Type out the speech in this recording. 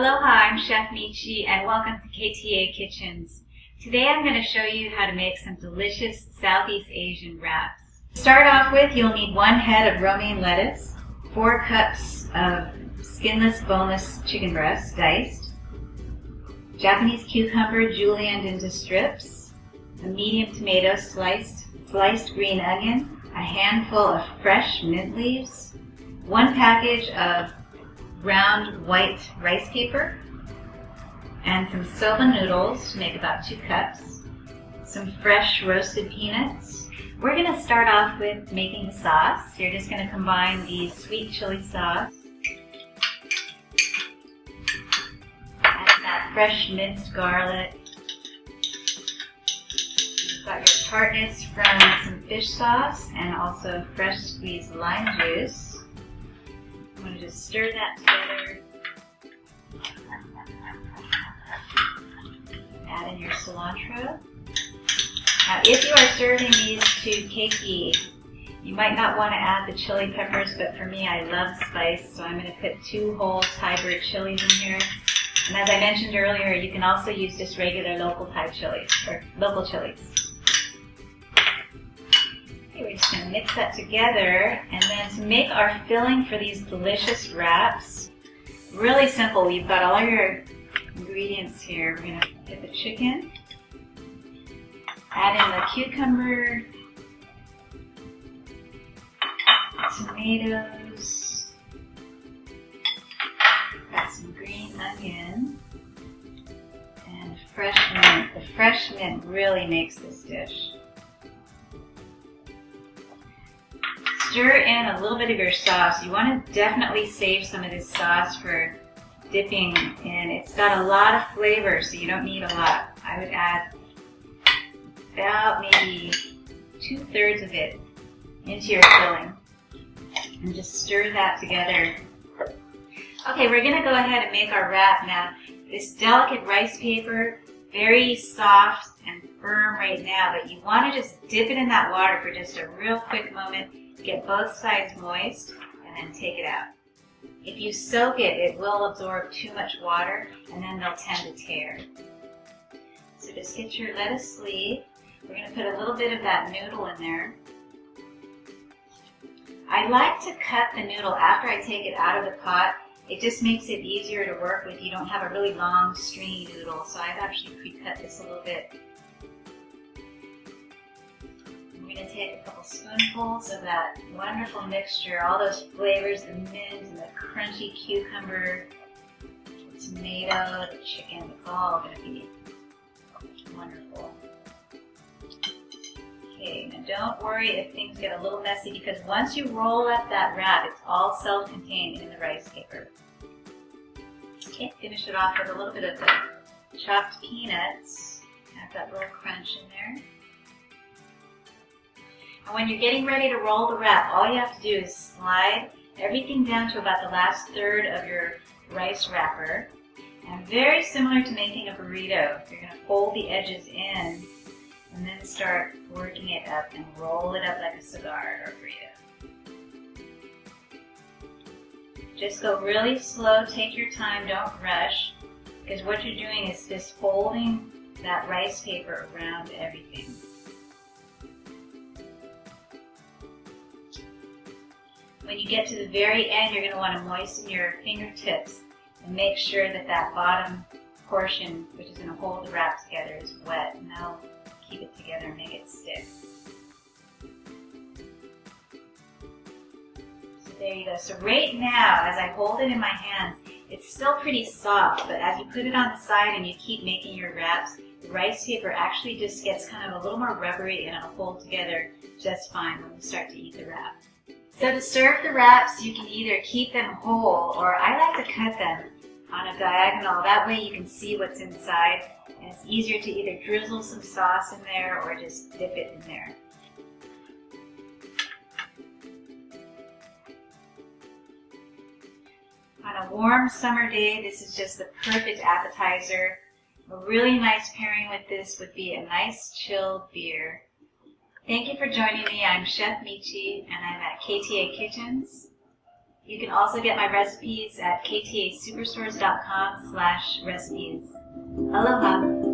Aloha, I'm Chef Michi and welcome to KTA Kitchens. Today I'm going to show you how to make some delicious Southeast Asian wraps. To start off with, you'll need 1 head of romaine lettuce, 4 cups of skinless, boneless chicken breast diced, Japanese cucumber julienned into strips, a medium tomato sliced green onion, a handful of fresh mint leaves, 1 package of ground white rice paper, and some soba noodles to make about 2 cups, some fresh roasted peanuts. We're going to start off with making the sauce. You're just going to combine the sweet chili sauce, add that fresh minced garlic. You've got your tartness from some fish sauce and also fresh squeezed lime juice. I'm going to just stir that together. Add in your cilantro. Now, if you are serving these to keiki, you might not want to add the chili peppers, but for me, I love spice, so I'm going to put 2 whole Thai bird chilies in here. And as I mentioned earlier, you can also use just regular local Thai chilies, or local chilies. Okay, we're just going to mix that together, and then to make our filling for these delicious wraps, really simple. You've got all your ingredients here. We're going to get the chicken, add in the cucumber, tomatoes, got some green onion, and fresh mint. The fresh mint really makes this dish. Stir in a little bit of your sauce. You want to definitely save some of this sauce for dipping in. It's got a lot of flavor, so you don't need a lot. I would add about maybe 2/3 of it into your filling and just stir that together. Okay, we're going to go ahead and make our wrap now. This delicate rice paper, very soft and firm right now, but you want to just dip it in that water for just a real quick moment. Get both sides moist and then take it out. If you soak it, it will absorb too much water and then they'll tend to tear. So just get your lettuce sleeve. We're going to put a little bit of that noodle in there. I like to cut the noodle after I take it out of the pot. It just makes it easier to work with. You don't have a really long, stringy noodle, so I've actually pre-cut this a little bit. I'm going to take a couple spoonfuls of that wonderful mixture, all those flavors, the mint and the crunchy cucumber, the tomato, the chicken. It's all going to be wonderful. Okay, now don't worry if things get a little messy, because once you roll up that wrap, it's all self-contained in the rice paper. Okay, finish it off with a little bit of the chopped peanuts. Have that little crunch in there. And when you're getting ready to roll the wrap, all you have to do is slide everything down to about the last third of your rice wrapper. And very similar to making a burrito, you're going to fold the edges in and then start working it up and roll it up like a cigar or burrito. Just go really slow, take your time, don't rush, because what you're doing is just folding that rice paper around everything. When you get to the very end, you're going to want to moisten your fingertips and make sure that that bottom portion, which is going to hold the wrap together, is wet, and that'll keep it together and make it stick. So there you go. So right now, as I hold it in my hands, it's still pretty soft, but as you put it on the side and you keep making your wraps, the rice paper actually just gets kind of a little more rubbery and it'll hold together just fine when we start to eat the wrap. So to serve the wraps, you can either keep them whole, or I like to cut them on a diagonal. That way you can see what's inside, and it's easier to either drizzle some sauce in there or just dip it in there. On a warm summer day, this is just the perfect appetizer. A really nice pairing with this would be a nice chilled beer. Thank you for joining me. I'm Chef Michi, and I'm at KTA Kitchens. You can also get my recipes at ktasuperstores.com/recipes. Aloha!